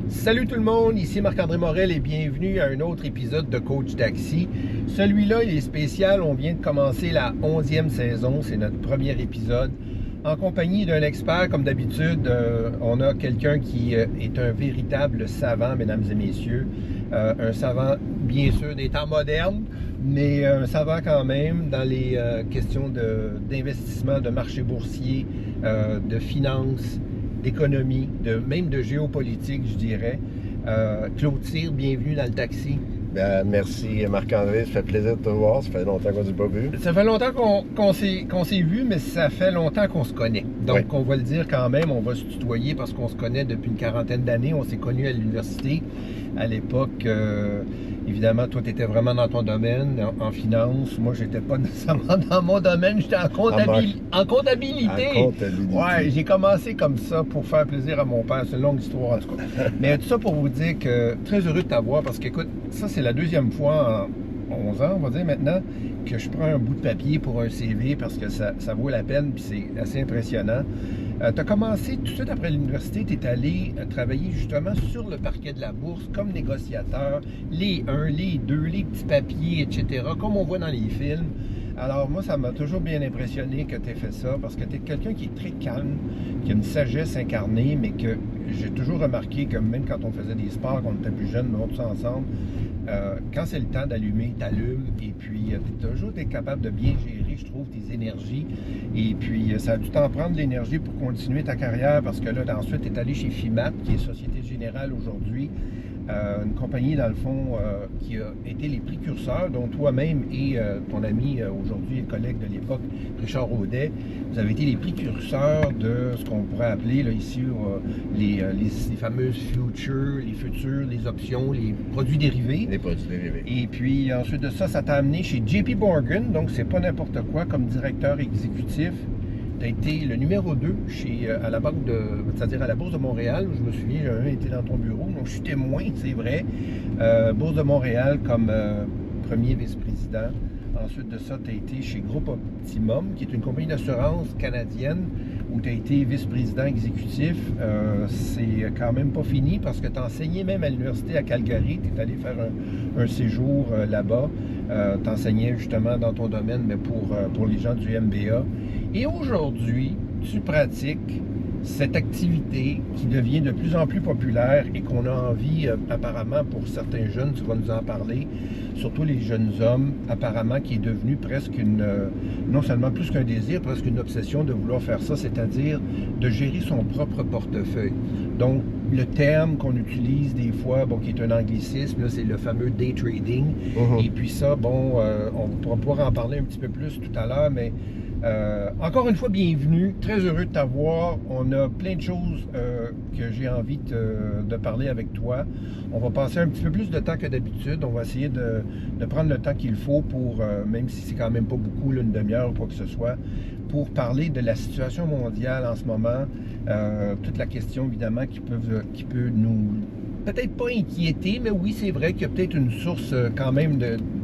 Salut tout le monde, ici Marc-André Morel et bienvenue à un autre épisode de Coach Taxi. Celui-là, il est spécial, on vient de commencer la 11e saison, c'est notre premier épisode. En compagnie d'un expert, comme d'habitude, on a quelqu'un qui est un véritable savant, mesdames et messieurs. Un savant, bien sûr, des temps modernes, mais un savant quand même dans les questions d'investissement, de marché boursier, de finances, d'économie, même de géopolitique, je dirais. Claude Cyr, bienvenue dans le taxi. Merci Marc-André, ça fait plaisir de te voir, ça fait longtemps qu'on ne s'est pas vu. Ça fait longtemps qu'on s'est vu, mais ça fait longtemps qu'on se connaît. Donc oui, on va le dire quand même, on va se tutoyer parce qu'on se connaît depuis une quarantaine d'années. On s'est connus à l'université. À l'époque, évidemment, toi, tu étais vraiment dans ton domaine, en finance. Moi, j'étais pas nécessairement dans mon domaine, j'étais en comptabilité. En comptabilité. Ouais, j'ai commencé comme ça pour faire plaisir à mon père. C'est une longue histoire, en tout cas. Mais tout ça pour vous dire que très heureux de t'avoir parce qu'écoute, ça, c'est la deuxième fois en 11 ans, on va dire maintenant, que je prends un bout de papier pour un CV parce que ça vaut la peine puis c'est assez impressionnant. Tu as commencé tout de suite après l'université, tu es allé travailler justement sur le parquet de la bourse comme négociateur, les 1, les 2, les petits papiers, etc., comme on voit dans les films. Alors moi, ça m'a toujours bien impressionné que tu aies fait ça parce que tu es quelqu'un qui est très calme, qui a une sagesse incarnée, mais que j'ai toujours remarqué que même quand on faisait des sports, quand on était plus jeunes, on tout ça ensemble, quand c'est le temps d'allumer, tu allumes et puis tu as toujours été capable de bien gérer, je trouve, tes énergies. Et puis ça a dû t'en prendre de l'énergie pour continuer ta carrière parce que là, ensuite, tu es allé chez FIMAT, qui est Société Générale aujourd'hui. Une compagnie, dans le fond, qui a été les précurseurs, dont toi-même et ton ami aujourd'hui et collègue de l'époque, Richard Audet, vous avez été les précurseurs de ce qu'on pourrait appeler là, ici les fameuses futures, les options, les produits dérivés. Les produits dérivés. Et puis ensuite de ça, ça t'a amené chez JP Morgan, donc c'est pas n'importe quoi, comme directeur exécutif. Tu as été le numéro 2 à la banque c'est-à-dire à la Bourse de Montréal. Je me souviens, j'ai jamais été dans ton bureau, donc je suis témoin, c'est vrai. Bourse de Montréal comme premier vice-président. Ensuite de ça, tu as été chez Groupe Optimum, qui est une compagnie d'assurance canadienne, où tu as été vice-président exécutif. C'est quand même pas fini parce que tu enseignais même à l'université à Calgary. Tu es allé faire un séjour là-bas. Tu enseignais justement dans ton domaine, mais pour les gens du MBA. Et aujourd'hui, tu pratiques cette activité qui devient de plus en plus populaire et qu'on a envie, apparemment, pour certains jeunes, tu vas nous en parler, surtout les jeunes hommes, apparemment, qui est devenu presque non seulement plus qu'un désir, presque une obsession de vouloir faire ça, c'est-à-dire de gérer son propre portefeuille. Donc, le terme qu'on utilise des fois, bon, qui est un anglicisme, là, c'est le fameux day trading. Et puis ça, bon, on pourra pouvoir en parler un petit peu plus tout à l'heure, mais encore une fois, bienvenue. Très heureux de t'avoir. On a plein de choses que j'ai envie de parler avec toi. On va passer un petit peu plus de temps que d'habitude. On va essayer de prendre le temps qu'il faut pour, même si c'est quand même pas beaucoup, là, une demi-heure ou quoi que ce soit, pour parler de la situation mondiale en ce moment. Toute la question, évidemment, qui peut nous peut-être pas inquiéter, mais oui, c'est vrai qu'il y a peut-être une source quand même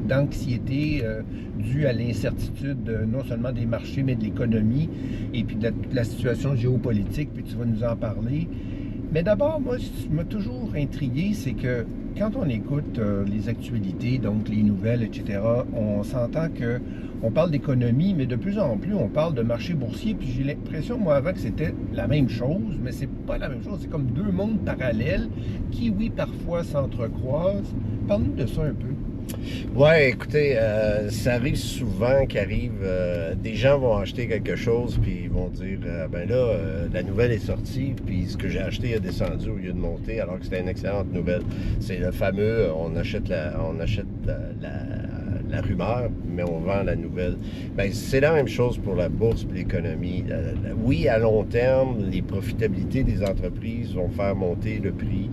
d'anxiété due à l'incertitude non seulement des marchés, mais de l'économie et puis de la situation géopolitique, puis tu vas nous en parler. Mais d'abord, moi, ce qui m'a toujours intrigué, c'est que quand on écoute les actualités, donc les nouvelles, etc., on s'entend qu'on parle d'économie, mais de plus en plus, on parle de marché boursier, puis j'ai l'impression, moi, avant, que c'était la même chose, mais c'est pas la même chose, c'est comme deux mondes parallèles qui, oui, parfois s'entrecroisent. Parle-nous de ça un peu. Ouais, écoutez, ça arrive souvent des gens vont acheter quelque chose puis ils vont dire ben là, la nouvelle est sortie puis ce que j'ai acheté a descendu au lieu de monter alors que c'était une excellente nouvelle. C'est le fameux on achète la rumeur, mais on vend la nouvelle. Ben, c'est la même chose pour la bourse et l'économie. Oui, à long terme, les profitabilités des entreprises vont faire monter le prix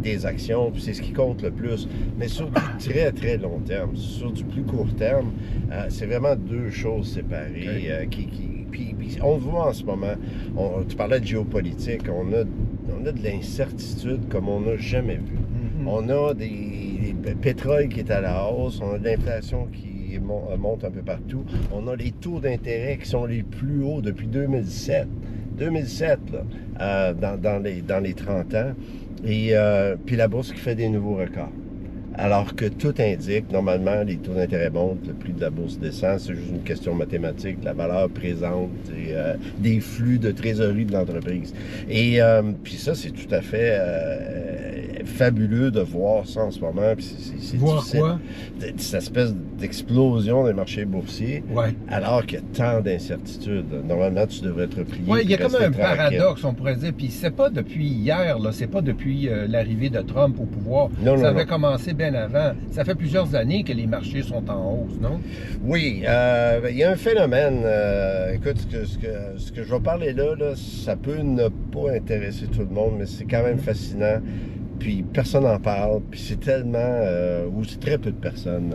des actions, puis c'est ce qui compte le plus. Mais sur du très, très long terme, sur du plus court terme, c'est vraiment deux choses séparées. Okay. Puis on le voit en ce moment. Tu parlais de géopolitique. On a de l'incertitude comme on n'a jamais vu. On a des pétrole qui est à la hausse, on a de l'inflation qui monte un peu partout, on a les taux d'intérêt qui sont les plus hauts depuis 2007. 2007, là, dans les 30 ans. Et puis la bourse qui fait des nouveaux records. Alors que tout indique, normalement, les taux d'intérêt montent, le prix de la bourse descend, c'est juste une question mathématique, la valeur présente et des flux de trésorerie de l'entreprise. Et puis ça, c'est tout à fait fabuleux de voir ça en ce moment. Puis c'est Voir difficile. quoi? Cette espèce d'explosion des marchés boursiers, Ouais. alors qu'il y a tant d'incertitudes. Normalement, tu devrais être prié. Oui, il y a de comme rester un tranquille. paradoxe, on pourrait dire. Puis c'est pas depuis hier, là, c'est pas depuis l'arrivée de Trump au pouvoir. Non, ça non, avait non. commencé bien avant. Ça fait plusieurs années que les marchés sont en hausse, non? Oui, il y a un phénomène. Écoute, ce que je vais parler là, ça peut ne pas intéresser tout le monde, mais c'est quand même fascinant. Puis personne n'en parle. Puis c'est tellement, ou c'est très peu de personnes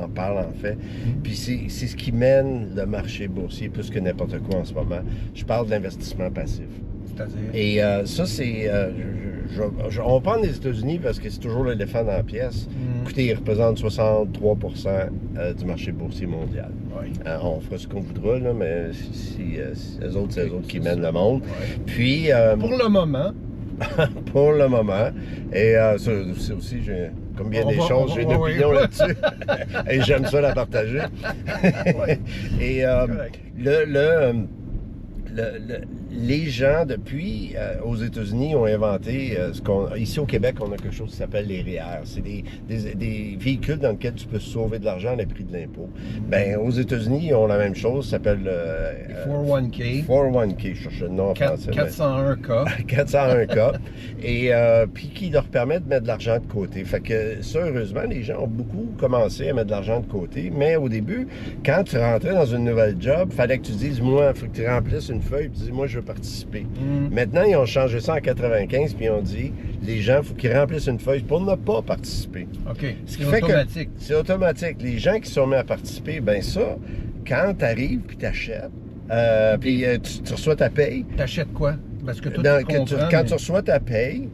en parlent en fait. Puis c'est ce qui mène le marché boursier plus que n'importe quoi en ce moment. Je parle de l'investissement passif. C'est-à-dire? Et ça, c'est. On va prendre les États-Unis parce que c'est toujours l'éléphant dans la pièce. Écoutez, ils représentent 63% du marché boursier mondial. Oui. On fera ce qu'on voudra, là, mais c'est eux autres qui mènent le monde. Ouais. Puis, Pour le moment, pour le moment, et ça aussi, comme bien des choses, j'ai une opinion là-dessus. Et j'aime ça la partager. Et correct. les gens, depuis, aux États-Unis, ont inventé, ici au Québec, on a quelque chose qui s'appelle les REER. C'est des véhicules dans lesquels tu peux sauver de l'argent à le prix de l'impôt. Ben, aux États-Unis, ils ont la même chose, ça s'appelle... 401k. 401k, je cherche le nom en français. 401k. 401k. Et puis qui leur permet de mettre de l'argent de côté. Fait que ça, heureusement, les gens ont beaucoup commencé à mettre de l'argent de côté. Mais au début, quand tu rentrais dans une nouvelle job, il fallait que tu dises, moi, il faut que tu remplisses une feuille et tu dis, moi, je veux participer. Maintenant, ils ont changé ça en 95 puis ils ont dit, les gens, il faut qu'ils remplissent une feuille pour ne pas participer. OK. Ce qui C'est fait automatique. que c'est automatique. Les gens qui sont mis à participer, ben ça, quand tu arrives puis tu achètes, puis tu reçois ta paye. T'achètes quoi? Parce que toi, tu comprends, Quand mais tu reçois ta paye,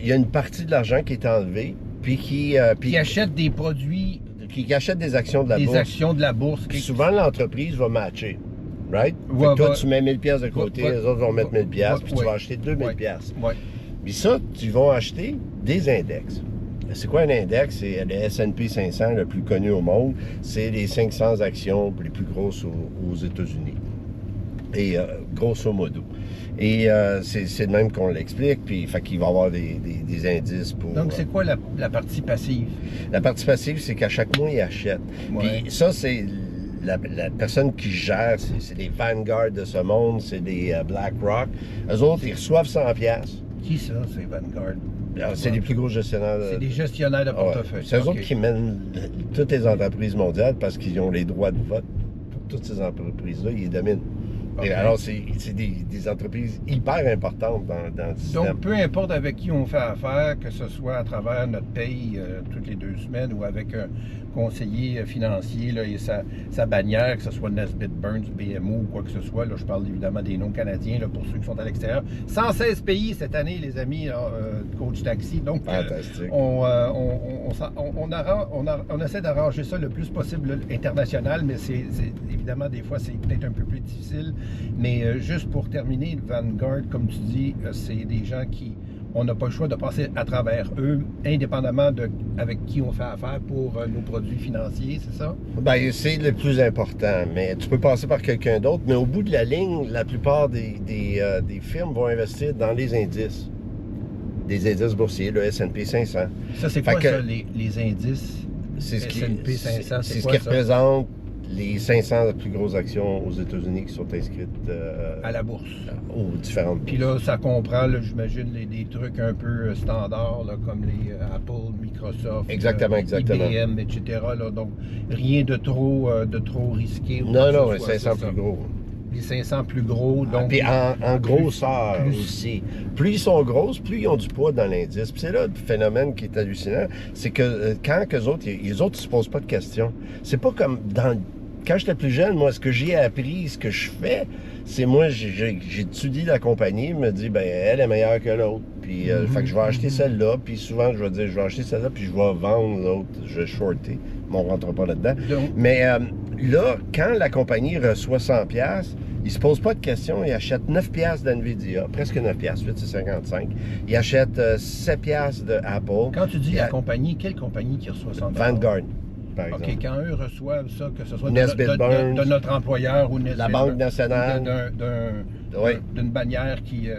il y a une partie de l'argent qui est enlevée, puis qui achètent des produits, qui achète des actions de la des bourse. actions de la bourse. Puis souvent, l'entreprise va matcher. Right? Fait Ouais, que toi, ouais. tu mets 1000 pièces de côté, Ouais, les autres vont mettre 1000 pièces, ouais, puis tu vas acheter 2000 ouais. pièces. Ouais. Puis ça, tu vas acheter des index. C'est quoi un index? C'est le S&P 500, le plus connu au monde. C'est les 500 actions les plus grosses aux États-Unis. Et grosso modo. Et c'est de même qu'on l'explique, puis fait qu'il va y avoir des indices pour... Donc, c'est quoi la partie passive? La partie passive, c'est qu'à chaque mois, ils achètent. Ouais. Puis ça, c'est la personne qui gère, c'est les Vanguard de ce monde, c'est des BlackRock. Eux autres, ils reçoivent 100 pièces. Qui ça, c'est Vanguard? C'est les plus gros gestionnaires. C'est des gestionnaires de Ah ouais. portefeuille. C'est eux OK. autres qui mènent toutes les entreprises mondiales parce qu'ils ont les droits de vote pour toutes ces entreprises-là. Ils les dominent. OK. Et alors, c'est des entreprises hyper importantes dans le système. Donc, peu importe avec qui on fait affaire, que ce soit à travers notre paye toutes les 2 semaines ou avec un conseiller financier là, et sa bannière, que ce soit Nesbitt Burns, BMO ou quoi que ce soit, là, je parle évidemment des noms canadiens là, pour ceux qui sont à l'extérieur. 116 pays cette année, les amis, là, Coach Taxi. Donc, Fantastique. on essaie d'arranger ça le plus possible là, international, mais c'est évidemment, des fois, c'est peut-être un peu plus difficile. Mais juste pour terminer, Vanguard, comme tu dis, c'est des gens qui, on n'a pas le choix de passer à travers eux, indépendamment de avec qui on fait affaire pour nos produits financiers, c'est ça? Ben, c'est le plus important, mais tu peux passer par quelqu'un d'autre, mais au bout de la ligne, la plupart des firmes vont investir dans les indices. Des indices boursiers, le S&P 500. Ça, c'est Fait quoi que ça, les indices? C'est ce qui, S&P 500, c'est ce quoi, qui ça? représente les 500 plus grosses actions aux États-Unis qui sont inscrites À la bourse. aux différentes Puis bourses. là, ça comprend, là, j'imagine, des trucs un peu standards, là, comme les Apple, Microsoft, Exactement. IBM, etc. Là, donc, rien de trop risqué. ou Non, quoi que non, ce soit, 500 c'est ça. plus gros. Les 500 plus gros, donc... Puis en grosseur plus- aussi. Plus ils sont grosses, plus ils ont du poids dans l'indice. Puis c'est là le phénomène qui est hallucinant, c'est que quand les autres, ils se posent pas de questions. C'est pas comme quand j'étais plus jeune, moi, ce que j'ai appris, ce que je fais, c'est moi, j'étudie la compagnie, me dis, ben elle est meilleure que l'autre. Puis, fait que je vais acheter celle-là, puis souvent, je vais dire, je vais acheter celle-là, puis je vais vendre l'autre, je vais shorter. Mais on rentre pas là-dedans. Donc- Mais là, quand la compagnie reçoit 100 pièces, il se pose pas de questions, il achète 9 piastres d'NVIDIA, presque 9 piastres, 8,55. Il achète 7 piastres de Apple. Quand tu dis la compagnie, quelle compagnie qui reçoit 100 $? Vanguard, par exemple. OK, quand eux reçoivent ça, que ce soit Nesbitt-Burns, de notre employeur ou la Banque nationale, d'une bannière qui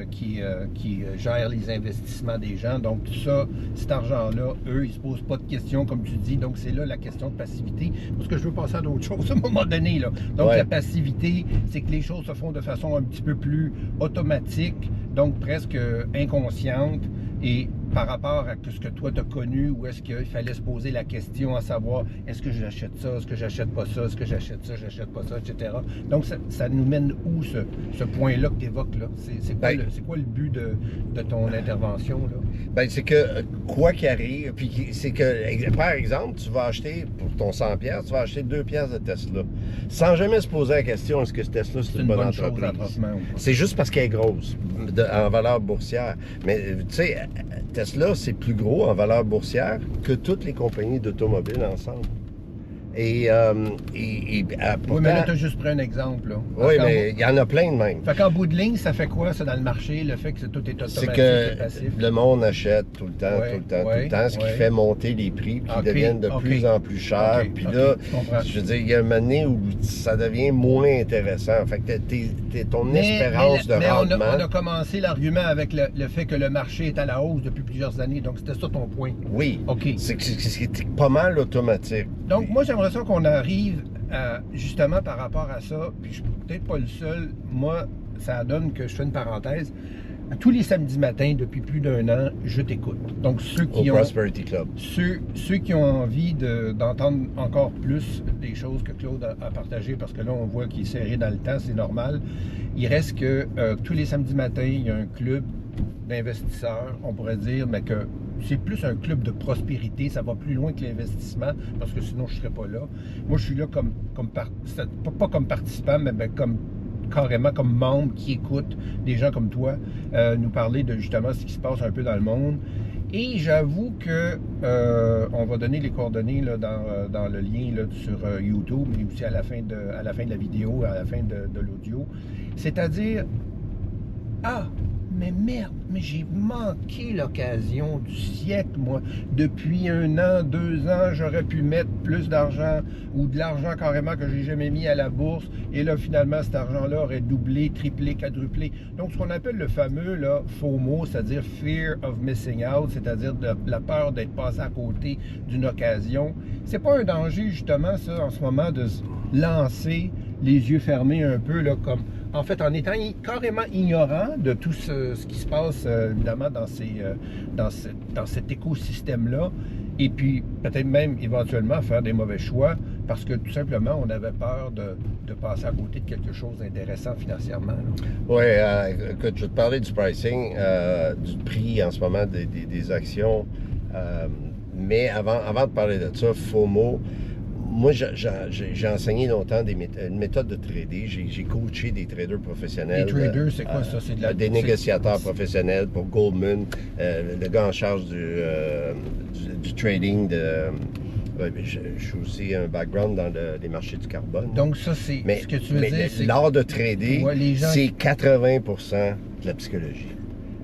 gère les investissements des gens. Donc, ça, cet argent-là, eux, ils ne se posent pas de questions, comme tu dis. Donc, c'est là la question de passivité. Parce que je veux passer à d'autres choses à un moment donné. Là. Donc, la passivité, c'est que les choses se font de façon un petit peu plus automatique, donc presque inconsciente. Et par rapport à ce que toi, tu as connu, où est-ce qu'il fallait se poser la question à savoir, est-ce que j'achète ça, est-ce que j'achète pas ça, est-ce que j'achète ça, j'achète pas ça, etc. Donc, ça nous mène où, ce point-là que tu évoques, là? C'est quoi le but de ton intervention, là? Ben, c'est que, quoi qu'il arrive, puis c'est que, par exemple, tu vas acheter, pour ton 100 piastres, tu vas acheter 2 piastres de Tesla, sans jamais se poser la question, est-ce que Tesla, c'est une bonne entreprise? C'est juste parce qu'elle est grosse, en valeur boursière. Mais, tu sais, Tesla, c'est plus gros en valeur boursière que toutes les compagnies d'automobiles ensemble. Oui, mais là, tu as juste pris un exemple. Là. Oui, mais il y en a plein de même. Fait qu'en bout de ligne, ça fait quoi, ça, dans le marché, le fait que tout est automatique et passif? C'est que le monde achète tout le temps, ce qui fait monter les prix, puis ils deviennent de plus en plus chers. Puis là, je veux dire, il y a un moment donné où ça devient moins intéressant. Fait que ton espérance de rendement... On a commencé l'argument avec le fait que le marché est à la hausse depuis plusieurs années. Donc, c'était ça ton point. Oui. C'est pas mal automatique. Donc, moi, j'aimerais ça qu'on arrive justement par rapport à ça, puis je suis peut-être pas le seul, moi, ça donne que je fais une parenthèse. Tous les samedis matins, depuis plus d'1 an, je t'écoute. Donc, ceux qui Prosperity Club. Ceux qui ont envie d'entendre encore plus des choses que Claude a partagées, parce que là, on voit qu'il est serré dans le temps, c'est normal. Il reste que tous les samedis matins, il y a un club d'investisseurs, on pourrait dire, mais que c'est plus un club de prospérité, ça va plus loin que l'investissement, parce que sinon je ne serais pas là. Moi, je suis là pas comme participant, mais comme carrément comme membre qui écoute des gens comme toi nous parler de justement ce qui se passe un peu dans le monde. Et j'avoue que on va donner les coordonnées là, dans le lien là, sur YouTube, mais aussi à la fin de la vidéo, à la fin de l'audio. C'est-à-dire, mais merde, mais j'ai manqué l'occasion du siècle, moi. Depuis 1 an, 2 ans, j'aurais pu mettre plus d'argent ou de l'argent carrément que j'ai jamais mis à la bourse. Et là, finalement, cet argent-là aurait doublé, triplé, quadruplé. Donc, ce qu'on appelle le fameux là, FOMO, c'est-à-dire Fear of Missing Out, c'est-à-dire la peur d'être passé à côté d'une occasion. C'est pas un danger, justement, ça, en ce moment, de se lancer les yeux fermés un peu, là, comme... En fait, en étant carrément ignorant de tout ce qui se passe, évidemment, dans cet écosystème-là, et puis peut-être même éventuellement faire des mauvais choix, parce que tout simplement, on avait peur de passer à côté de quelque chose d'intéressant financièrement. Oui, écoute, je vais te parler du pricing, du prix en ce moment des actions, mais avant de parler de ça, FOMO, moi, j'ai enseigné longtemps une méthode de trader. J'ai coaché des traders professionnels. Les traders, c'est quoi ça? C'est des négociateurs professionnels pour Goldman, le gars en charge du trading. Je suis aussi un background dans les marchés du carbone. Donc ça, c'est ce que tu veux dire. L'art de trader, c'est 80% de la psychologie.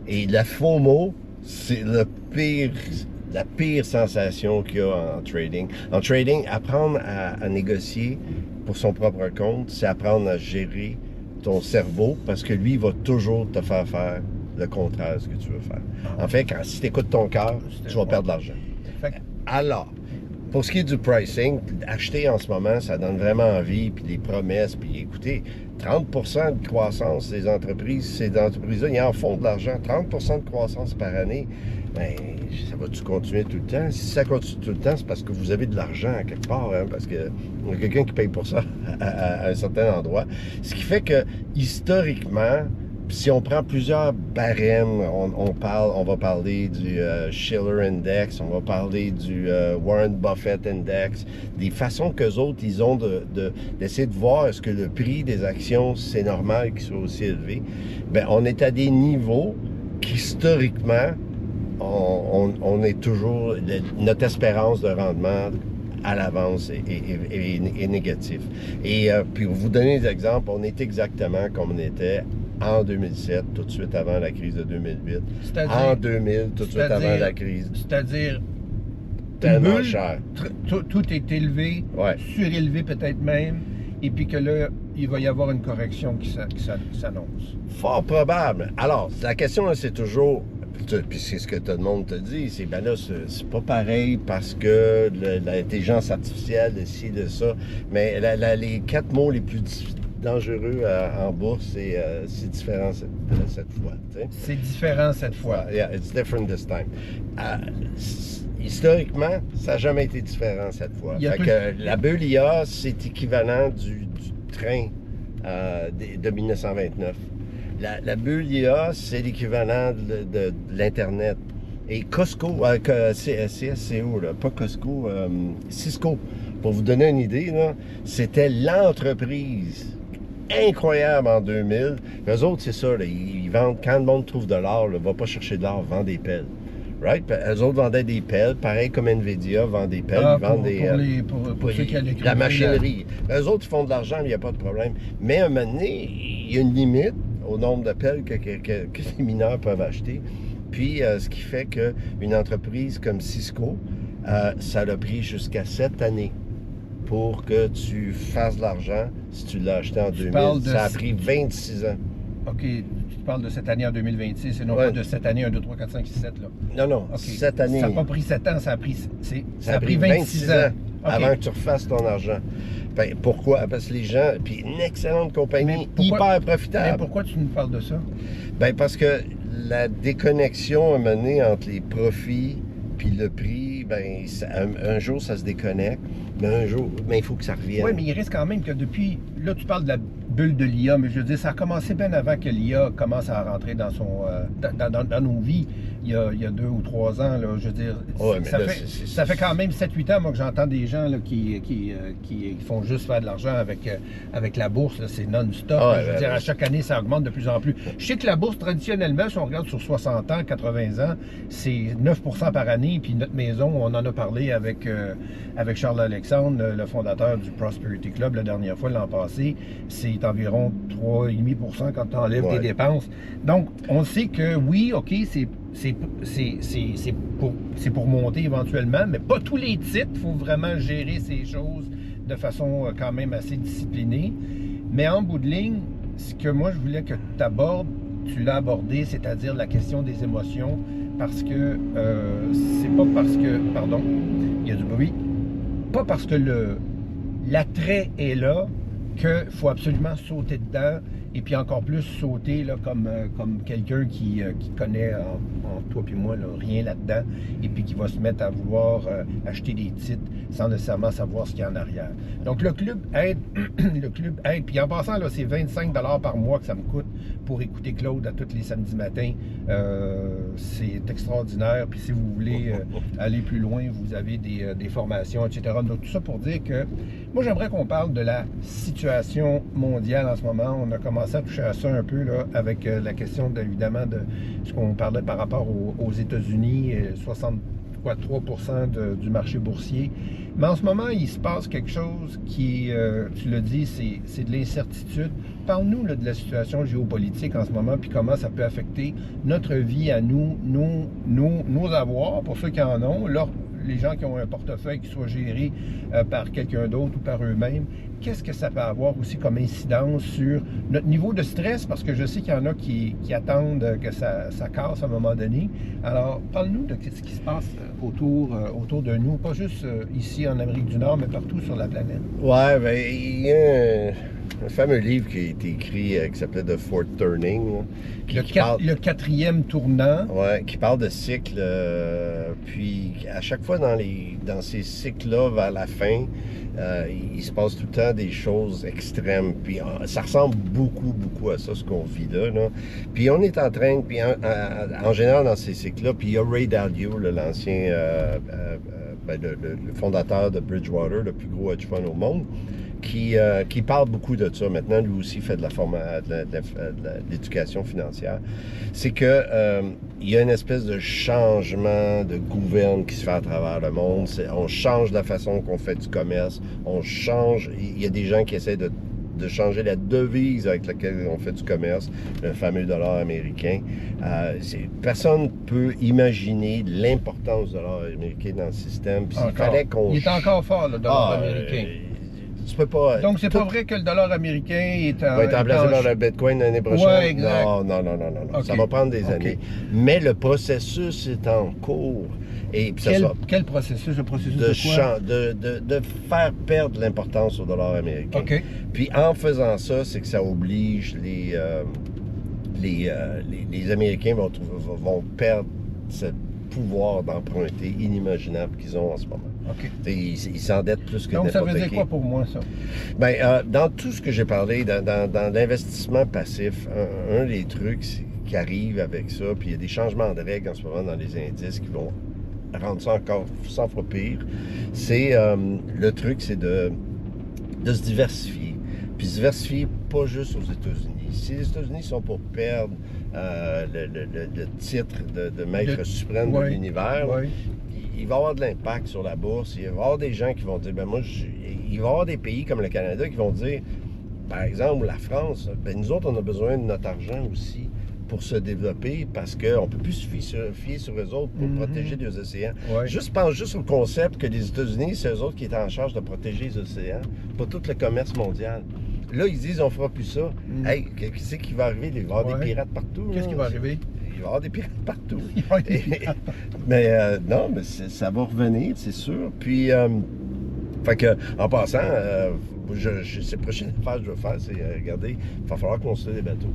Et la FOMO, c'est la pire sensation qu'il y a en trading. En trading, apprendre à négocier pour son propre compte, c'est apprendre à gérer ton cerveau, parce que lui, il va toujours te faire le contraire de ce que tu veux faire. En fait, si tu écoutes ton cœur, tu vas perdre de l'argent. Alors, pour ce qui est du pricing, acheter en ce moment, ça donne vraiment envie, puis les promesses, puis écoutez, 30% de croissance des entreprises, ces entreprises-là, ils en font de l'argent. 30% de croissance par année, bien, ça va-tu continuer tout le temps? Si ça continue tout le temps, c'est parce que vous avez de l'argent à quelque part, hein, parce qu'il y a quelqu'un qui paye pour ça à un certain endroit. Ce qui fait que, historiquement, si on prend plusieurs barèmes, on va parler du Shiller Index, on va parler du Warren Buffett Index, des façons qu'eux autres, ils ont d'essayer de voir est-ce que le prix des actions, c'est normal qu'il soit aussi élevé. Bien, on est à des niveaux qu'historiquement, on est toujours, notre espérance de rendement à l'avance est négatif. Et puis, pour vous donner des exemples, on est exactement comme on était en 2007, tout de suite avant la crise de 2008. En 2000, tout de suite avant la crise. C'est-à-dire, tellement cher. Tout est élevé, surélevé peut-être même, et puis que là, il va y avoir une correction qui s'annonce. Fort probable. Alors, la question, là, c'est toujours, puis c'est ce que tout le monde te dit, c'est ben là, c'est pas pareil parce que l'intelligence artificielle, de ci, de ça, mais les 4 mots les plus dangereux en bourse, c'est différent cette fois. T'sais. C'est différent cette fois. Yeah, it's different this time. Historiquement, ça n'a jamais été différent cette fois. Fait que la bulle IA, c'est équivalent du train de 1929. La bulle IA, c'est l'équivalent de l'Internet. Et Costco, CSCO, là, pas Costco, Cisco, pour vous donner une idée, là, c'était l'entreprise incroyable en 2000. Eux autres, c'est ça, là, ils vendent, quand le monde trouve de l'or, ne va pas chercher de l'or, vend des pelles. Right? Eux autres vendaient des pelles, pareil comme Nvidia vend des pelles, ils vendent pour ceux qui allaient la machinerie. Eux autres, ils font de l'argent, il n'y a pas de problème. Mais à un moment donné, il y a une limite au nombre de pelles que les mineurs peuvent acheter. Puis, ce qui fait qu'une entreprise comme Cisco, ça l'a pris jusqu'à 7 années pour que tu fasses de l'argent si tu l'as acheté en 2000. Ça a pris 26 ans. OK, tu parles de cette année en 2026 et non pas de cette année 1, 2, 3, 4, 5, 6, 7, là. Non, okay. 7 années. Ça n'a pas pris 7 ans, ça a pris 26 ans. Avant que tu refasses ton argent. Ben, pourquoi? Parce que les gens, puis une excellente compagnie, hyper profitable. Mais pourquoi tu nous parles de ça? Ben, parce que la déconnexion à mener entre les profits puis le prix, ben, un jour, ça se déconnecte, mais un jour, ben, il faut que ça revienne. Oui, mais il reste quand même que depuis, là, tu parles de la bulle de l'IA, mais je veux dire, ça a commencé bien avant que l'IA commence à rentrer dans nos vies. Il y a 2 ou 3 ans, là, je veux dire, ça fait quand même 7-8 ans, moi, que j'entends des gens là, qui font juste faire de l'argent avec la bourse, c'est non-stop. Je veux dire, à chaque année, ça augmente de plus en plus. Je sais que la bourse, traditionnellement, si on regarde sur 60 ans, 80 ans, c'est 9% par année, puis notre maison, on en a parlé avec Charles Alexandre, le fondateur du Prosperity Club, la dernière fois, l'an passé, c'est environ 3,5% quand tu enlèves tes dépenses. Donc, on sait que oui, OK, c'est pour monter éventuellement, mais pas tous les titres. Il faut vraiment gérer ces choses de façon quand même assez disciplinée. Mais en bout de ligne, ce que moi je voulais que tu abordes, tu l'as abordé, c'est-à-dire la question des émotions, parce que c'est pas parce que, pardon, il y a du bruit, pas parce que l'attrait est là qu'il faut absolument sauter dedans et puis encore plus sauter là, comme quelqu'un qui connaît en toi puis moi là, rien là-dedans et puis qui va se mettre à vouloir acheter des titres sans nécessairement savoir ce qu'il y a en arrière. Donc le club aide, puis en passant là, c'est 25$ par mois que ça me coûte pour écouter Claude à tous les samedis matins. C'est extraordinaire. Puis si vous voulez aller plus loin, vous avez des formations, etc. Donc tout ça pour dire que moi j'aimerais qu'on parle de la situation mondiale en ce moment. On a commencé à toucher à ça un peu là, avec la question évidemment de ce qu'on parlait par rapport aux États-Unis, 63% du marché boursier. Mais en ce moment, il se passe quelque chose qui, tu l'as dit, c'est de l'incertitude. Parle-nous de la situation géopolitique en ce moment, puis comment ça peut affecter notre vie à nous, nos avoirs, pour ceux qui en ont, les gens qui ont un portefeuille qui soit géré par quelqu'un d'autre ou par eux-mêmes. Qu'est-ce que ça peut avoir aussi comme incidence sur notre niveau de stress? Parce que je sais qu'il y en a qui attendent que ça casse à un moment donné. Alors, parle-nous de ce qui se passe autour de nous, pas juste ici en Amérique du Nord, mais partout sur la planète. Ouais, bien, il y a un fameux livre qui a été écrit qui s'appelait The Fourth Turning. Là, le 4e tournant. Oui, qui parle de cycles. Puis à chaque fois dans ces cycles-là, vers la fin, il se passe tout le temps des choses extrêmes. Puis ça ressemble beaucoup à ça, ce qu'on vit là. Puis on est en train, puis en général dans ces cycles-là, puis il y a Ray Dalio, l'ancien le fondateur de Bridgewater, le plus gros hedge fund au monde, qui parle beaucoup de ça. Maintenant, lui aussi fait de l'éducation financière. C'est que il y a une espèce de changement de gouverne qui se fait à travers le monde. On change la façon qu'on fait du commerce. On change. Il y a des gens qui essaient de changer la devise avec laquelle on fait du commerce, le fameux dollar américain. Personne ne peut imaginer l'importance du dollar américain dans le système. Puis il est encore fort, le dollar américain. Tu peux pas, donc, c'est pas vrai que le dollar américain va être remplacé par le Bitcoin l'année prochaine? Ouais, exact. Non. Okay. Ça va prendre des années. Mais le processus est en cours. Et quel processus? Le processus de quoi? De faire perdre l'importance au dollar américain. Okay. Puis en faisant ça, c'est que ça oblige les Américains vont perdre ce pouvoir d'emprunter inimaginable qu'ils ont en ce moment. Okay. Ils s'endettent plus que donc, n'importe qui. Donc, ça veut dire quoi pour moi, ça? Bien, dans tout ce que j'ai parlé, dans l'investissement passif, un des trucs qui arrive avec ça, puis il y a des changements de règles en ce moment dans les indices qui vont rendre ça encore 100 fois pire, c'est le truc, c'est de se diversifier. Puis se diversifier pas juste aux États-Unis. Si les États-Unis sont pour perdre le titre de maître suprême de l'univers, il va y avoir de l'impact sur la bourse. Il va y avoir des gens qui vont dire, il va y avoir des pays comme le Canada qui vont dire, par exemple, la France, nous autres, on a besoin de notre argent aussi pour se développer parce qu'on ne peut plus se fier sur eux autres pour protéger les océans. Pense juste au concept que les États-Unis, c'est eux autres qui étaient en charge de protéger les océans pour tout le commerce mondial. Là, ils disent, on fera plus ça. Hey, qu'est-ce qui va arriver? Il va y avoir des pirates partout. Qu'est-ce qui va arriver? Il va y avoir des pirates partout. Mais non, mais ça va revenir, c'est sûr. Puis, fait que, en passant, c'est la prochaine affaire que je vais faire, c'est, regardez, il va falloir construire des bateaux.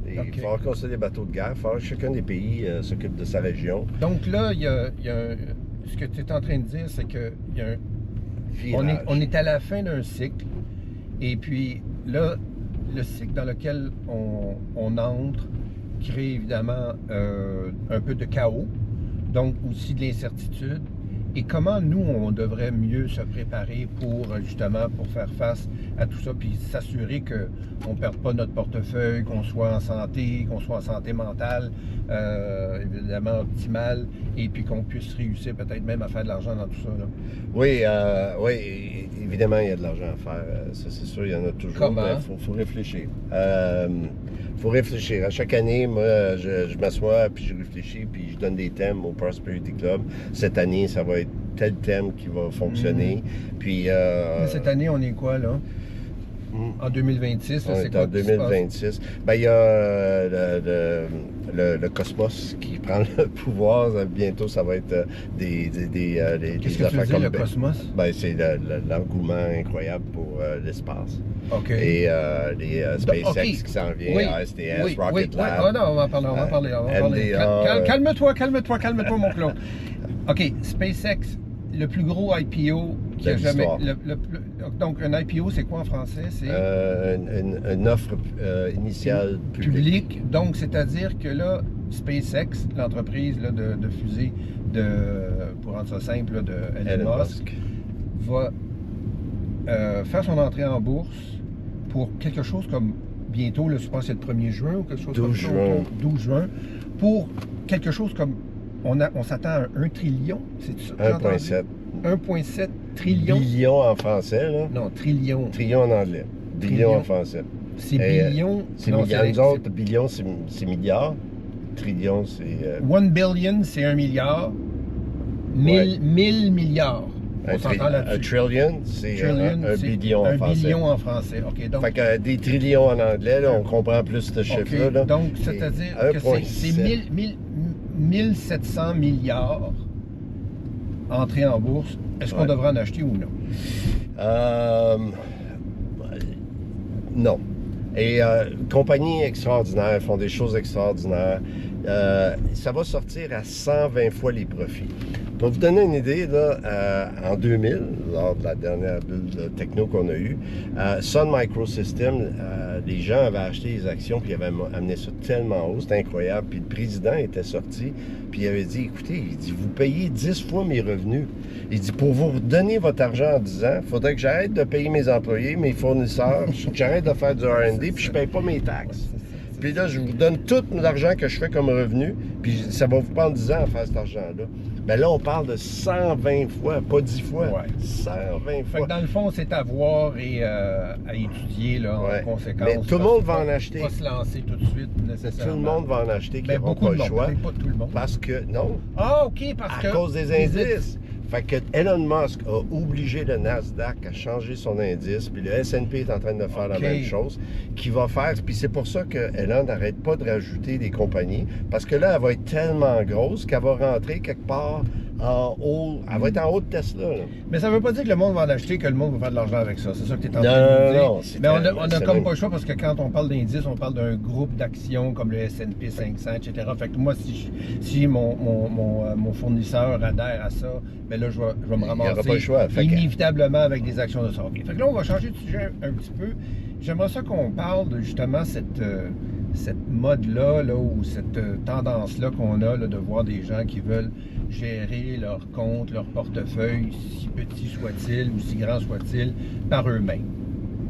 Il va falloir construire des bateaux de guerre. Il va falloir que chacun des pays s'occupe de sa région. Donc là, ce que tu es en train de dire, c'est que on est à la fin d'un cycle. Et puis là, le cycle dans lequel on entre crée évidemment un peu de chaos, donc aussi de l'incertitude. Et comment nous, on devrait mieux se préparer pour justement pour faire face à tout ça, puis s'assurer qu'on ne perde pas notre portefeuille, qu'on soit en santé mentale, évidemment optimale, et puis qu'on puisse réussir peut-être même à faire de l'argent dans tout ça, là. Oui, évidemment, il y a de l'argent à faire. Ça, c'est sûr, il y en a toujours. Comment? Il faut réfléchir. Faut réfléchir. À chaque année, moi, je m'assois, puis je réfléchis, puis je donne des thèmes au Prosperity Club. Cette année, ça va être tel thème qui va fonctionner. Puis, cette année, on est quoi, là? En 2026, là, c'est quoi? En 2026. Ben, il y a le cosmos qui prend le pouvoir. Bientôt, ça va être Qu'est-ce que tu veux dire, le cosmos? Ben, c'est l'engouement incroyable pour l'espace. OK. Et les SpaceX qui s'en viennent, ASTS, Rocket Lab. Oh, non, on va en parler. Calme-toi, mon Claude. OK, SpaceX, le plus gros IPO qui a jamais... donc, un IPO, c'est quoi en français? C'est une offre initiale publique. Donc, c'est-à-dire que là, SpaceX, l'entreprise de fusée pour rendre ça simple, de Elon Musk, va faire son entrée en bourse pour quelque chose comme bientôt, là, je pense que c'est le 1er juin ou quelque chose comme ça. 12 juin. Pour quelque chose comme... On s'attend à 1 trillion, c'est ça? 1,7. 1,7 trillion. Billion en français, là? Non, trillion. Trillion en anglais. Billion en français. C'est billion. C'est milliard. Nous autres, billion, c'est milliard. Trillion, c'est... 1 billion, c'est 1 milliard. 1000 milliards. On s'entend là-dessus. Un trillion, c'est un billion en français. Un billion en français, OK. Donc, fait que des trillions en anglais, là, on comprend plus ce chiffre-là. Là. Donc, c'est-à-dire que c'est 1700 milliards entrés en bourse. Est-ce qu'on devrait en acheter ou non? Non. Et compagnies extraordinaires font des choses extraordinaires. Ça va sortir à 120 fois les profits. Pour vous donner une idée, là, en 2000, lors de la dernière bulle techno qu'on a eue, Sun Microsystems, les gens avaient acheté les actions puis ils avaient amené ça tellement haut, c'était incroyable. Puis le président était sorti puis il avait dit, écoutez, il dit, vous payez 10 fois mes revenus. Il dit, pour vous donner votre argent en 10 ans, il faudrait que j'arrête de payer mes employés, mes fournisseurs, que j'arrête de faire du R&D puis je paye pas mes taxes. Puis là, je vous donne tout l'argent que je fais comme revenu, puis ça va vous prendre 10 ans à faire cet argent-là. Mais là, on parle de 120 fois, pas 10 fois. Ouais. 120 Fait fois. que dans le fond, c'est à voir et à étudier là, Ouais. en conséquence. Mais tout le monde va en acheter. Pas se lancer tout de suite nécessairement. Tout le monde va en acheter qui Ben, n'auront beaucoup pas de le monde, choix. peut-être pas tout le monde. Parce que, non, Ah, OK, parce que... à cause des indices. Fait que Elon Musk a obligé le Nasdaq à changer son indice, puis le S&P est en train de faire la OK. même chose, qui va faire, puis c'est pour ça que Elon n'arrête pas de rajouter des compagnies, parce que là, elle va être tellement grosse qu'elle va rentrer quelque part en haut, elle va être en haut de Tesla, là. Mais ça veut pas dire que le monde va en acheter, que le monde va faire de l'argent avec ça. C'est ça que tu es en train Non, de nous dire. non, c'est Mais on très- a c'est comme même- pas le choix parce que quand on parle d'indices, on parle d'un groupe d'actions comme le S&P 500, etc. Fait que moi, si mon fournisseur adhère à ça, ben là, je vais me Il y aura ramasser pas le choix. Fait que- inévitablement avec des actions de ça. OK. Fait que là, on va changer de sujet un petit peu. J'aimerais ça qu'on parle de justement cette mode-là, là, ou cette tendance-là qu'on a là, de voir des gens qui veulent gérer leur compte, leur portefeuille, si petit soit-il ou si grand soit-il, par eux-mêmes.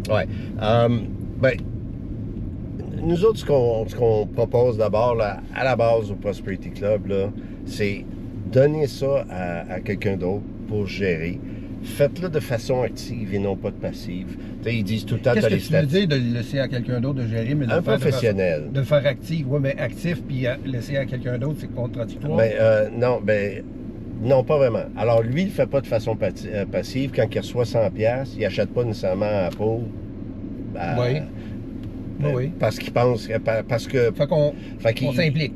Ouais. Ben, nous autres, ce qu'on propose d'abord, là, à la base au Prosperity Club, là, c'est donner ça à quelqu'un d'autre pour gérer. Faites-le de façon active et non pas de passive. Tu sais, ils disent tout le temps... Qu'est-ce t'as que les tu veux statistiques. dire de laisser à quelqu'un d'autre de gérer, mais de Un le faire professionnel. de faire actif, oui, mais actif, puis laisser à quelqu'un d'autre, c'est contradictoire. Non, pas vraiment. Alors, lui, il ne fait pas de façon passive. Quand il reçoit 100$, il n'achète pas nécessairement à Apple. Oui. Oui. Parce qu'il pense... Parce que... Fait qu'on s'implique.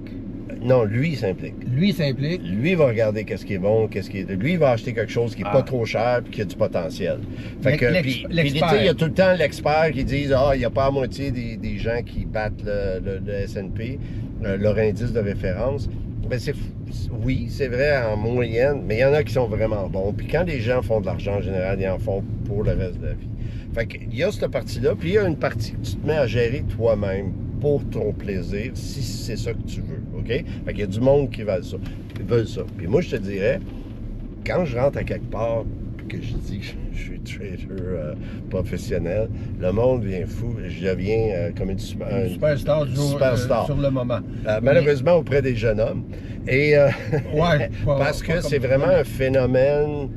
Non, lui, il s'implique. Lui, il s'implique. Lui, il va regarder qu'est-ce qui est bon, qu'est-ce qui est... Lui, il va acheter quelque chose qui n'est pas trop cher et qui a du potentiel. Fait que, puis, tu sais, il y a tout le temps l'expert qui dit « Ah, il n'y a pas à moitié des gens qui battent le S&P, leur indice de référence. » Ben, oui, c'est vrai en moyenne, mais il y en a qui sont vraiment bons. Puis quand les gens font de l'argent en général, ils en font pour le reste de la vie. Fait qu'il y a cette partie-là, puis il y a une partie que tu te mets à gérer toi-même pour ton plaisir, si c'est ça que tu veux, OK? Fait qu'il y a du monde qui veulent ça. Puis moi, je te dirais, quand je rentre à quelque part, que je dis que je suis trader professionnel, le monde devient fou. Je deviens comme une superstar du jour, superstar. sur le moment. Malheureusement, auprès des jeunes hommes. Et ouais, parce que c'est vraiment un phénomène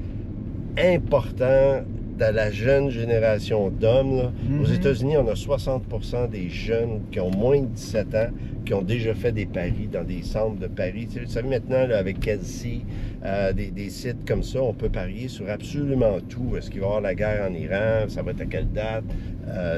important de la jeune génération d'hommes. Aux États-Unis, on a 60% des jeunes qui ont moins de 17 ans qui ont déjà fait des paris dans des centres de paris. Tu sais, maintenant, là, avec Kelsey, des sites comme ça, on peut parier sur absolument tout. Est-ce qu'il va y avoir la guerre en Iran? Ça va être à quelle date?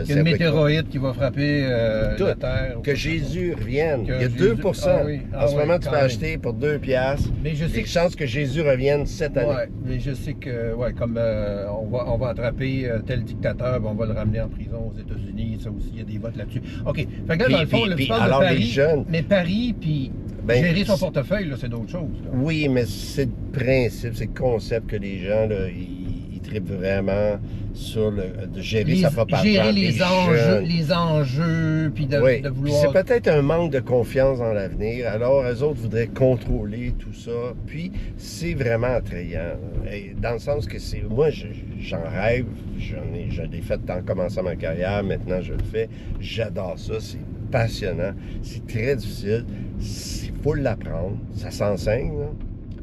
Il y a une météorite qui va frapper la Terre. Que Jésus revienne. Il y a 2%. En ce moment, tu peux acheter pour 2$. Mais je sais les chances que Jésus revienne cette année. Ouais, mais je sais que, comme on va attraper tel dictateur, on va le ramener en prison aux États-Unis. Ça aussi, il y a des votes là-dessus. OK. Fait que là, dans le fond, tu parles de Paris, jeunes, mais Paris, puis gérer son portefeuille, là, c'est d'autres choses. Là. Oui, mais c'est le principe, c'est le concept que les gens, là, ils trippent vraiment sur de gérer sa propre argent. Gérer les enjeux, puis de vouloir... C'est peut-être un manque de confiance dans l'avenir. Alors, eux autres voudraient contrôler tout ça. Puis, c'est vraiment attrayant. Et dans le sens que moi, j'en rêve. Je l'ai fait en commençant ma carrière. Maintenant, je le fais. J'adore ça. C'est passionnant. C'est très difficile. Il faut l'apprendre. Ça s'enseigne, là.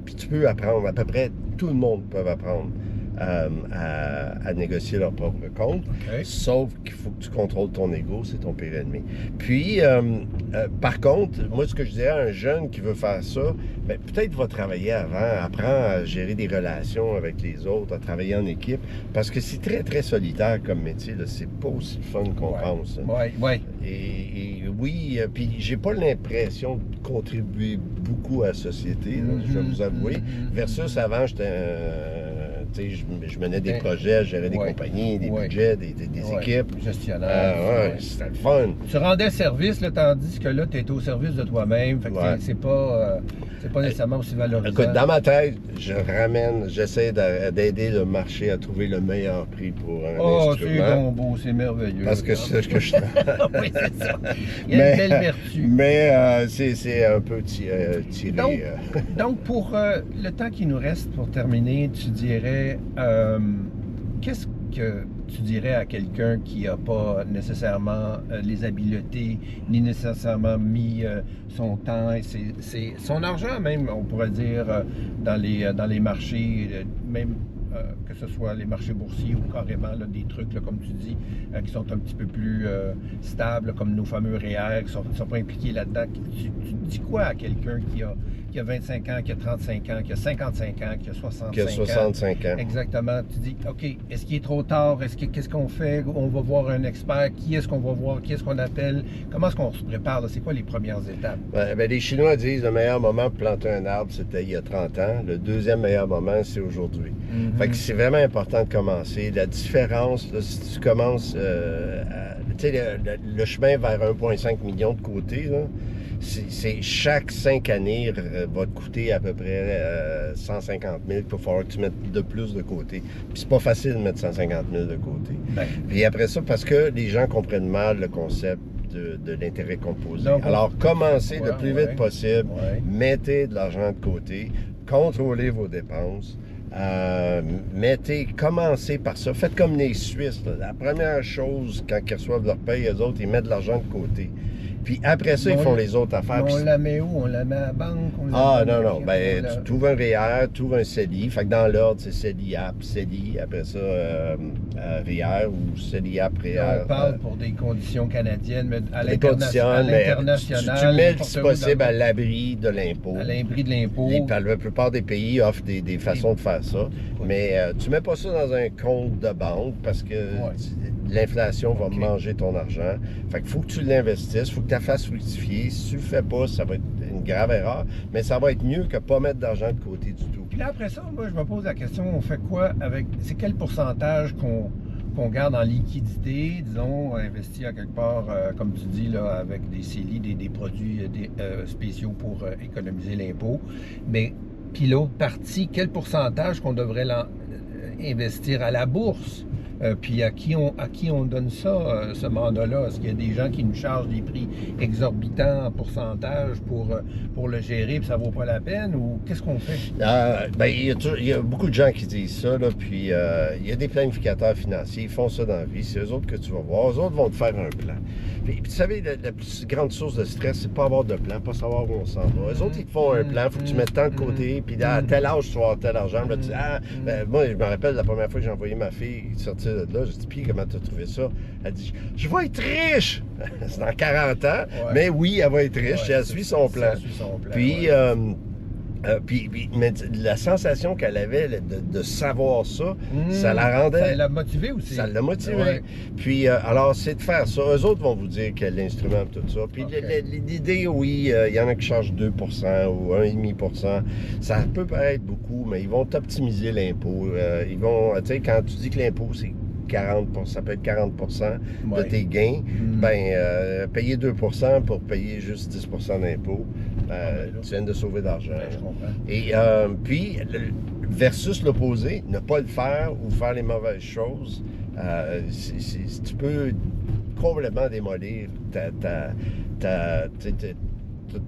Puis tu peux apprendre. À peu près tout le monde peut apprendre à négocier leur propre compte. Okay. Sauf qu'il faut que tu contrôles ton ego, c'est ton pire ennemi. Puis, par contre, moi, ce que je dirais à un jeune qui veut faire ça, ben, peut-être va travailler avant, apprendre à gérer des relations avec les autres, à travailler en équipe, parce que c'est très, très solitaire comme métier. C'est pas aussi fun qu'on pense. Oui. Et oui, puis j'ai pas l'impression de contribuer beaucoup à la société, là, je vais vous avouer. Versus avant, j'étais tu sais, je menais des projets, je gérais des compagnies, des budgets, des équipes. Gestionnaire. C'était le fun. Tu rendais service, là, tandis que là, tu es au service de toi-même. Fait que c'est pas nécessairement aussi valorisant. Écoute, dans ma tête, j'essaie d'aider le marché à trouver le meilleur prix pour un instrument. Oh, c'est bon, beau, c'est merveilleux. Parce que c'est ce que je... Oui, c'est ça. Il y a une belle vertu. Mais c'est un peu tiré. Donc, pour le temps qui nous reste pour terminer, tu dirais, qu'est-ce que tu dirais à quelqu'un qui n'a pas nécessairement les habiletés, ni nécessairement mis son temps et son argent même, on pourrait dire, dans les marchés, même que ce soit les marchés boursiers ou carrément là, des trucs, là, comme tu dis, qui sont un petit peu plus stables, comme nos fameux REER, qui ne sont pas impliqués là-dedans. Tu dis quoi à quelqu'un qui a 25 ans, qui a 35 ans, qui a 55 ans, qui a 65 ans? Qui a 65 ans. Exactement. Tu dis, OK, est-ce qu'il est trop tard? Qu'est-ce qu'on fait? On va voir un expert. Qui est-ce qu'on va voir? Qui est-ce qu'on appelle? Comment est-ce qu'on se prépare? C'est quoi les premières étapes? Les Chinois disent le meilleur moment pour planter un arbre, c'était il y a 30 ans. Le deuxième meilleur moment, c'est aujourd'hui. Fait que c'est vraiment important de commencer. La différence, là, si tu commences, tu sais, le chemin vers 1,5 million de côté, là, chaque 5 années va te coûter à peu près 150 000. Il va falloir que tu mettes de plus de côté. Puis c'est pas facile de mettre 150 000 de côté. Puis après ça, parce que les gens comprennent mal le concept de l'intérêt composé. Donc, alors, commencez le plus vite possible. Mettez de l'argent de côté. Contrôlez vos dépenses. Commencez par ça. Faites comme les Suisses. Là. La première chose, quand ils reçoivent leur paye, eux autres, ils mettent de l'argent de côté. Puis après ça, ils font les autres affaires. On la met où? On la met à la banque? Non. Tu ouvres un REER, tu ouvres un CELI. Fait que dans l'ordre, c'est CELI-AP, CELI, après ça, REER ou CELI-AP, REER. On parle pour des conditions canadiennes, mais à l'international. Tu mets, si possible, à l'abri de l'impôt. À l'abri de l'impôt. La plupart des pays offrent des façons de faire ça. Mais tu mets pas ça dans un compte de banque parce que l'inflation va manger ton argent. Fait qu'il faut que tu l'investisses, il faut que tu la fasses fructifier. Si tu le fais pas, ça va être une grave erreur, mais ça va être mieux que pas mettre d'argent de côté du tout. Puis là, après ça, moi, je me pose la question, on fait quoi avec... C'est quel pourcentage qu'on garde en liquidité, disons, investi à quelque part, comme tu dis, là, avec des CELI, des produits spéciaux pour économiser l'impôt. Mais, puis l'autre partie, quel pourcentage qu'on devrait investir à la bourse? Puis à qui on donne ça, ce mandat-là? Est-ce qu'il y a des gens qui nous chargent des prix exorbitants en pourcentage pour le gérer, puis ça vaut pas la peine? Ou qu'est-ce qu'on fait? Il y a beaucoup de gens qui disent ça, là, puis il y a des planificateurs financiers, ils font ça dans la vie. C'est eux autres que tu vas voir. Eux autres vont te faire un plan. Puis tu savez, la plus grande source de stress, c'est pas avoir de plan, pas savoir où on s'en va. Eux autres, ils te font un plan, il faut que tu mettes tant de côté, puis à tel âge, tu vas avoir tel argent. Là, tu dis, moi, je me rappelle la première fois que j'ai envoyé ma fille sortir de là, j'ai dit, puis comment tu as trouvé ça? Elle dit, je vais être riche! C'est dans 40 ans, mais oui, elle va être riche, elle suit son plan. Puis, mais la sensation qu'elle avait de savoir ça, ça la rendait... Ça l'a motivée aussi. Ça l'a motivée. Puis, alors, c'est de faire ça. Eux autres vont vous dire quel instrument, tout ça. Puis, l'idée, oui, il y en a qui chargent 2 ou 1,5 Ça peut paraître beaucoup, mais ils vont t'optimiser l'impôt. Ils vont, tu sais, quand tu dis que l'impôt, c'est 40%, ça peut être 40% de tes gains, payer 2% pour payer juste 10% d'impôt, tu viens de sauver d'argent. Je comprends. Et puis, versus l'opposé, ne pas le faire ou faire les mauvaises choses, tu peux complètement démolir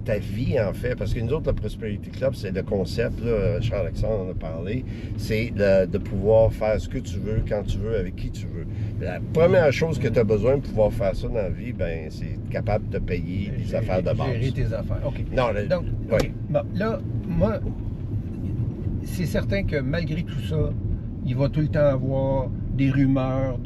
ta vie, en fait, parce que nous autres, le Prosperity Club, c'est le concept, là, Charles-Alexandre en a parlé, c'est de pouvoir faire ce que tu veux, quand tu veux, avec qui tu veux. La première chose que tu as besoin pour pouvoir faire ça dans la vie, ben, c'est être capable de payer des affaires de base. Gérer tes affaires, OK. Non, donc, okay. Bon, là, moi, c'est certain que malgré tout ça, il va tout le temps avoir des rumeurs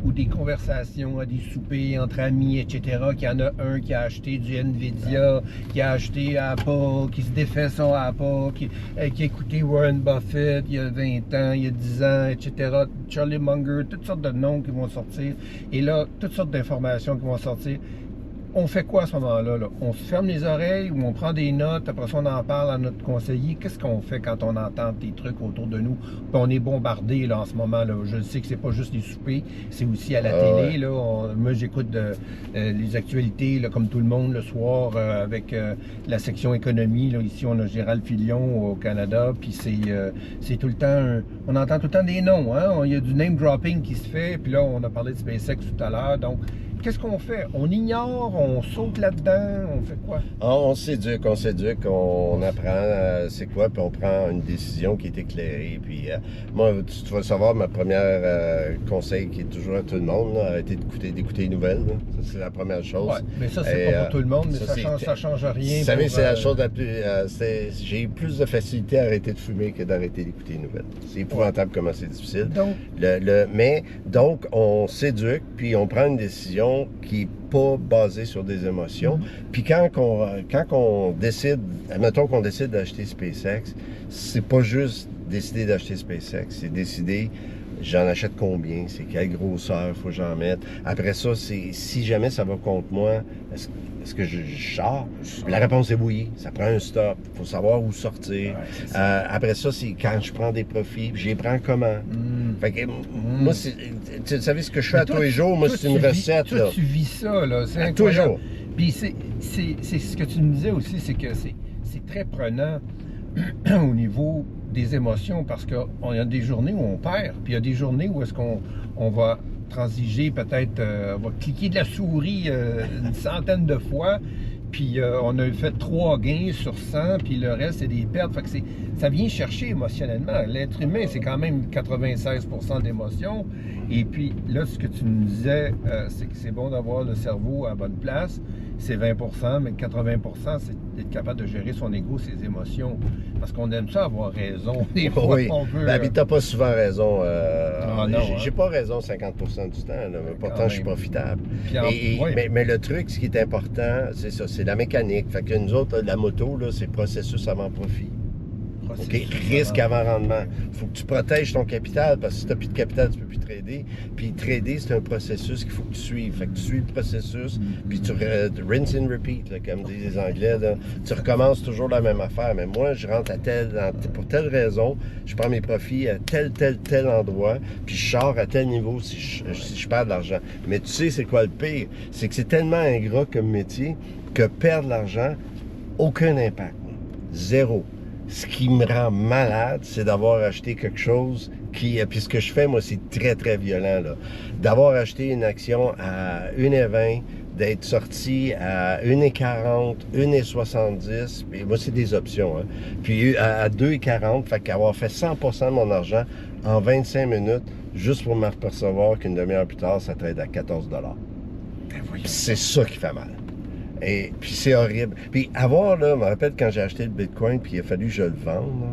ou des conversations à des soupers entre amis, etc., qu'il y en a un qui a acheté du NVIDIA, qui a acheté Apple, qui se défait son Apple, qui a écouté Warren Buffett il y a 20 ans, il y a 10 ans, etc., Charlie Munger, toutes sortes de noms qui vont sortir, et là, toutes sortes d'informations qui vont sortir. on fait quoi à ce moment-là? Là? On se ferme les oreilles ou on prend des notes, après ça on en parle à notre conseiller. Qu'est-ce qu'on fait quand on entend des trucs autour de nous? Puis on est bombardé là, en ce moment. Là. Je sais que c'est pas juste les soupers, c'est aussi à la télé. Ouais. Là. Moi j'écoute les actualités là, comme tout le monde le soir avec la section économie. Là. Ici on a Gérald Filion au Canada, puis c'est tout le temps, on entend tout le temps des noms. Hein? Il y a du name dropping qui se fait, puis là on a parlé de SpaceX tout à l'heure. Donc qu'est-ce qu'on fait? On ignore, on saute là-dedans, on fait quoi? On s'éduque, on apprend c'est quoi, puis on prend une décision qui est éclairée. Puis moi, tu vas savoir, ma première conseil qui est toujours à tout le monde, là, arrêtez d'écouter les nouvelles. Là. Ça, c'est la première chose. Ouais, mais ça, c'est pas pour tout le monde, mais ça change rien. Vous savez, c'est la chose la plus... j'ai plus de facilité à arrêter de fumer que d'arrêter d'écouter les nouvelles. C'est épouvantable comment c'est difficile. Donc, on s'éduque, puis on prend une décision qui n'est pas basée sur des émotions. Puis quand on décide, admettons qu'on décide d'acheter SpaceX, c'est pas juste décider d'acheter SpaceX, c'est décider j'en achète combien, c'est quelle grosseur faut que j'en mette. Après ça, c'est si jamais ça va contre moi, est-ce que je sors? La réponse est oui. Ça prend un stop. Il faut savoir où sortir. Ouais, après ça, c'est quand je prends des profits, je les prends comment? Fait que, moi, tu savez ce que je fais à tous les jours? Moi, c'est une recette. Toi, tu vis ça, là. C'est incroyable. Tous les jours. Puis c'est ce que tu me disais aussi, c'est que c'est très prenant au niveau des émotions parce qu'il y a des journées où on perd, puis il y a des journées où est-ce qu'on va transiger, peut-être, on va cliquer de la souris une centaine de fois, puis on a fait 3 gains sur 100, puis le reste, c'est des pertes. Fait que ça vient chercher émotionnellement. L'être humain, c'est quand même 96% d'émotions. Et puis là, ce que tu nous disais, c'est que c'est bon d'avoir le cerveau à la bonne place. C'est 20%, mais 80%, c'est d'être capable de gérer son ego, ses émotions. Parce qu'on aime ça avoir raison. Des fois, oui. on veut... puis t'as pas souvent raison. J'ai hein? pas raison 50% du temps. Là, mais pourtant, je suis profitable. Ouais. Mais le truc, ce qui est important, c'est ça, c'est la mécanique. Fait que nous autres, la moto, là, c'est processus avant profit. OK? Risque avant rendement. Il faut que tu protèges ton capital parce que si tu n'as plus de capital, tu ne peux plus trader. Puis trader, c'est un processus qu'il faut que tu suives. Fait que tu suis le processus, puis tu rinse and repeat, là, comme disent les Anglais. Là. Tu recommences toujours la même affaire. Mais moi, je rentre pour telle raison, je prends mes profits à tel endroit, puis je sors à tel niveau si je perds de l'argent. Mais tu sais, c'est quoi le pire? C'est que c'est tellement ingrat comme métier que perdre de l'argent, aucun impact. Zéro. Ce qui me rend malade, c'est d'avoir acheté quelque chose qui... Puis ce que je fais, moi, c'est très, très violent, là. D'avoir acheté une action à 1,20, d'être sorti à 1,40, 1,70, puis moi, c'est des options, hein. Puis à 2,40, fait qu'avoir fait 100% de mon argent en 25 minutes, juste pour m'apercevoir qu'une demi-heure plus tard, ça trade à 14 $. C'est ça qui fait mal. Et puis c'est horrible. Puis avoir, là, je me rappelle quand j'ai acheté le Bitcoin, puis il a fallu que je le vende, là.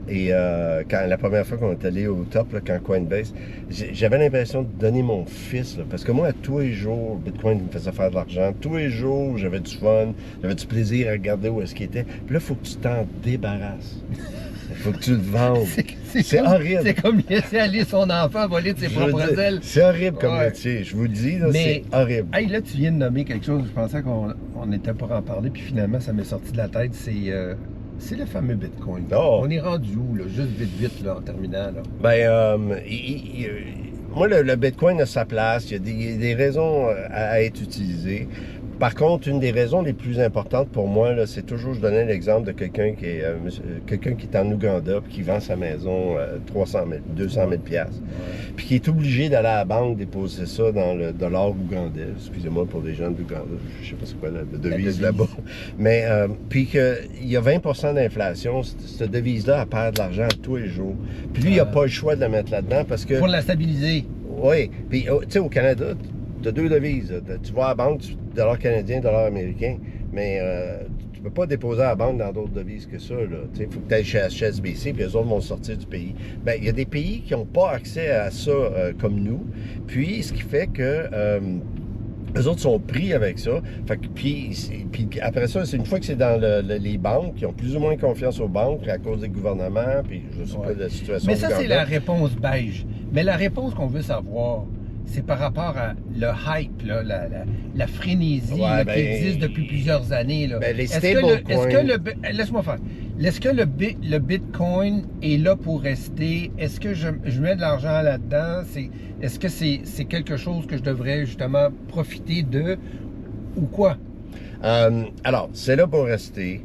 Et la première fois qu'on est allé au top, là, quand Coinbase, j'avais l'impression de donner mon fils, là, parce que moi, tous les jours, Bitcoin me faisait faire de l'argent. Tous les jours, j'avais du fun, j'avais du plaisir à regarder où est-ce qu'il était. Puis là, il faut que tu t'en débarrasses. Il faut que tu le vendes. C'est horrible. C'est comme laisser aller son enfant voler de ses propres ailes. C'est horrible comme métier. Je vous le dis, c'est horrible. Hey, là, tu viens de nommer quelque chose. Je pensais qu'on n'était pas en parler, puis finalement, ça m'est sorti de la tête. C'est le fameux Bitcoin. Oh. On est rendu où, là? Juste vite, là, en terminant, là? Moi, le Bitcoin a sa place. Il y a des raisons à être utilisées. Par contre, une des raisons les plus importantes pour moi, là, c'est toujours, je donnais l'exemple de quelqu'un qui est en Ouganda puis qui vend sa maison 300 000, 200 000 $. Puis qui est obligé d'aller à la banque déposer ça dans le dollar ougandais. Excusez-moi pour les gens d'Ouganda, je sais pas c'est quoi la devise là-bas. Mais puis qu'il y a 20% d'inflation, cette devise-là, elle perd de l'argent tous les jours. Puis lui, il n'a pas le choix de la mettre là-dedans parce que... Pour la stabiliser. Oui. Puis, tu sais, au Canada, tu as 2 devises. Tu vas à la banque, dollar canadien, dollar américain, mais tu peux pas déposer à la banque dans d'autres devises que ça. Il faut que tu ailles chez HSBC, puis les autres vont sortir du pays. Bien, il y a des pays qui n'ont pas accès à ça comme nous. Puis, ce qui fait que... eux autres sont pris avec ça. Fait que, puis après ça, c'est une fois que c'est dans les banques, qui ont plus ou moins confiance aux banques à cause des gouvernements, puis je ne sais pas de la situation. Mais ça, c'est la réponse beige. Mais la réponse qu'on veut savoir, c'est par rapport à le hype, là, la frénésie là, qui existe depuis plusieurs années. Là. Les stablecoins... Laisse-moi faire. Est-ce que le Bitcoin est là pour rester? Est-ce que je mets de l'argent là-dedans? Est-ce que c'est quelque chose que je devrais justement profiter de ou quoi? Alors, c'est là pour rester.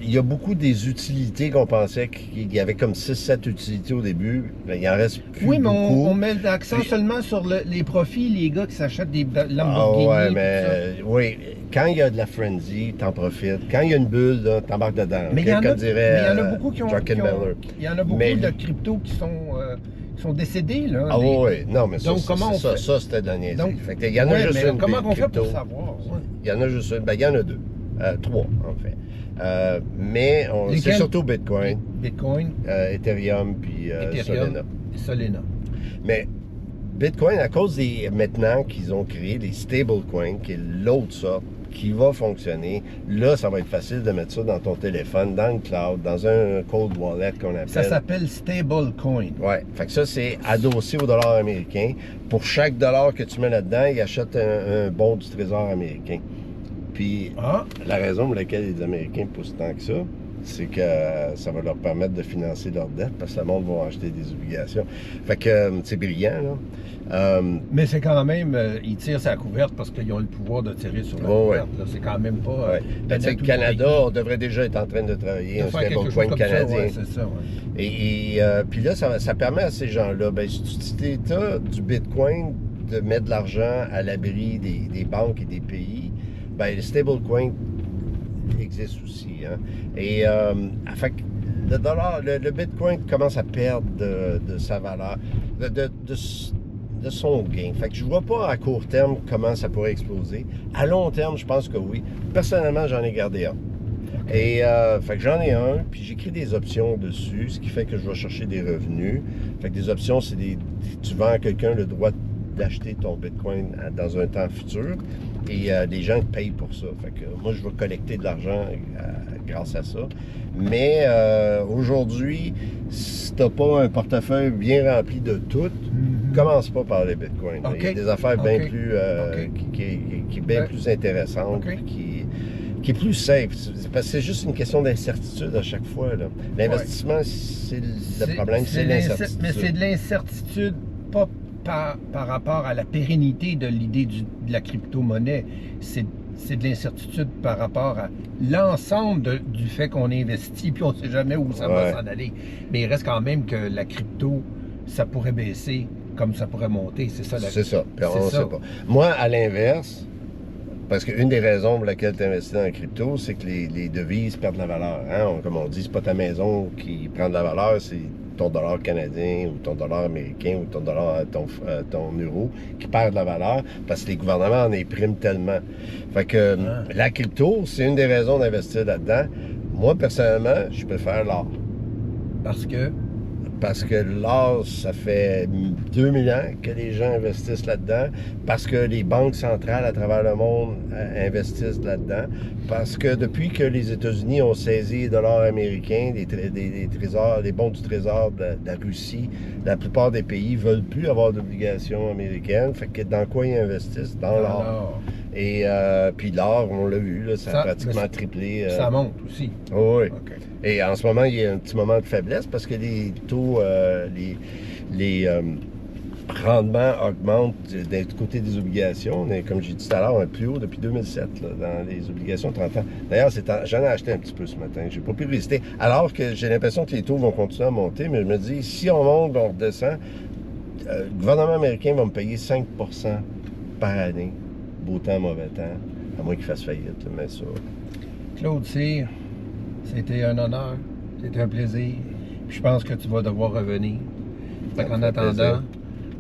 Il y a beaucoup des utilités qu'on pensait qu'il y avait comme 6-7 utilités au début. Mais il en reste plus oui, mais beaucoup. On met l'accent seulement sur les profits, les gars qui s'achètent des Lamborghini. Ah ouais, mais oui, quand il y a de la frenzy, t'en profites. Quand il y a une bulle, t'embarques dedans. Mais il y en a beaucoup qui ont... Il y en a beaucoup de cryptos qui sont décédés, là. Ah oui, non, mais donc, ça c'était de la niaiserie. Il y en a juste une. Comment on fait pour savoir? Il y en a juste une. Il y en a deux. Trois, en fait. Mais c'est surtout Bitcoin. Bitcoin. Ethereum, puis Solana. Mais Bitcoin, à cause maintenant qu'ils ont créé les stablecoins, qui est l'autre sorte, qui va fonctionner, là, ça va être facile de mettre ça dans ton téléphone, dans le cloud, dans un cold wallet qu'on appelle. Ça s'appelle stablecoin. Oui. Fait que ça, c'est adossé au dollar américain. Pour chaque dollar que tu mets là-dedans, ils achètent un bon du trésor américain. Puis, la raison pour laquelle les Américains poussent tant que ça, c'est que ça va leur permettre de financer leurs dettes parce que le monde va acheter des obligations. Fait que c'est brillant, là. Mais c'est quand même, ils tirent sa couverte parce qu'ils ont le pouvoir de tirer sur la couverte. Ouais. C'est quand même pas... le Canada, on devrait déjà être en train de travailler un stablecoin canadien. Ouais, c'est ça, ouais. Et puis là, ça permet à ces gens-là, si tu as du Bitcoin, de mettre de l'argent à l'abri des banques et des pays, le stablecoin existe aussi. Hein? Et fait que le dollar, le Bitcoin commence à perdre de sa valeur, de son gain. Fait que je vois pas à court terme comment ça pourrait exploser. À long terme, je pense que oui. Personnellement, j'en ai gardé un. Okay. Et fait que j'en ai un, puis j'écris des options dessus, ce qui fait que je vais chercher des revenus. Fait que des options, c'est tu vends à quelqu'un le droit d'acheter ton Bitcoin dans un temps futur et les gens te payent pour ça. Fait que moi, je vais collecter de l'argent grâce à ça. Mais aujourd'hui, si tu n'as pas un portefeuille bien rempli de tout, commence pas par les Bitcoins. Okay. Il y a des affaires bien plus qui est bien plus intéressante, qui est plus safe. Parce que c'est juste une question d'incertitude à chaque fois. L'investissement, c'est le problème, c'est l'incertitude. Mais c'est de l'incertitude, pas par rapport à la pérennité de l'idée de la crypto-monnaie. C'est de l'incertitude par rapport à l'ensemble du fait qu'on investit, puis on ne sait jamais où ça va s'en aller. Mais il reste quand même que la crypto, ça pourrait baisser comme ça pourrait monter. C'est ça. C'est ça. Puis on ne sait pas. Moi, à l'inverse, parce qu'une des raisons pour laquelle tu investis dans la crypto, c'est que les devises perdent la valeur. Hein? Comme on dit, c'est pas ta maison qui prend de la valeur, c'est ton dollar canadien ou ton dollar américain ou ton dollar, ton euro qui perd de la valeur parce que les gouvernements en impriment tellement. Fait que la crypto, c'est une des raisons d'investir là-dedans. Moi, personnellement, je préfère l'or. Parce que l'or, ça fait 2000 ans que les gens investissent là-dedans, parce que les banques centrales à travers le monde investissent là-dedans, parce que depuis que les États-Unis ont saisi les dollars américains, des trésors, les bons du trésor de la Russie, la plupart des pays ne veulent plus avoir d'obligations américaines. Fait que dans quoi ils investissent? Dans l'or. Et puis l'or, on l'a vu, là, ça a pratiquement triplé. Ça monte aussi. Oui. Okay. Et en ce moment, il y a un petit moment de faiblesse parce que les taux, les rendements augmentent du côté des obligations. Mais comme j'ai dit tout à l'heure, on est plus haut depuis 2007 là, dans les obligations 30 ans. D'ailleurs, j'en ai acheté un petit peu ce matin. J'ai pas pu résister. Alors que j'ai l'impression que les taux vont continuer à monter, mais je me dis, si on monte, on redescend, le gouvernement américain va me payer 5% par année. Beau temps, mauvais temps, à moins qu'il fasse faillite, mais ça. Claude Cyr, c'était un honneur, c'était un plaisir. Puis je pense que tu vas devoir revenir. Fait qu'en attendant,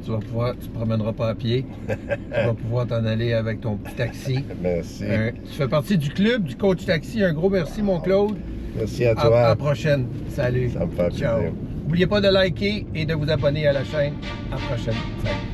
tu te promèneras pas à pied. Tu vas pouvoir t'en aller avec ton petit taxi. Merci. Tu fais partie du club, du coach taxi. Un gros merci, mon Claude. Merci à toi. À la prochaine. Salut. Ça me fait plaisir. N'oubliez pas de liker et de vous abonner à la chaîne. À la prochaine. Salut.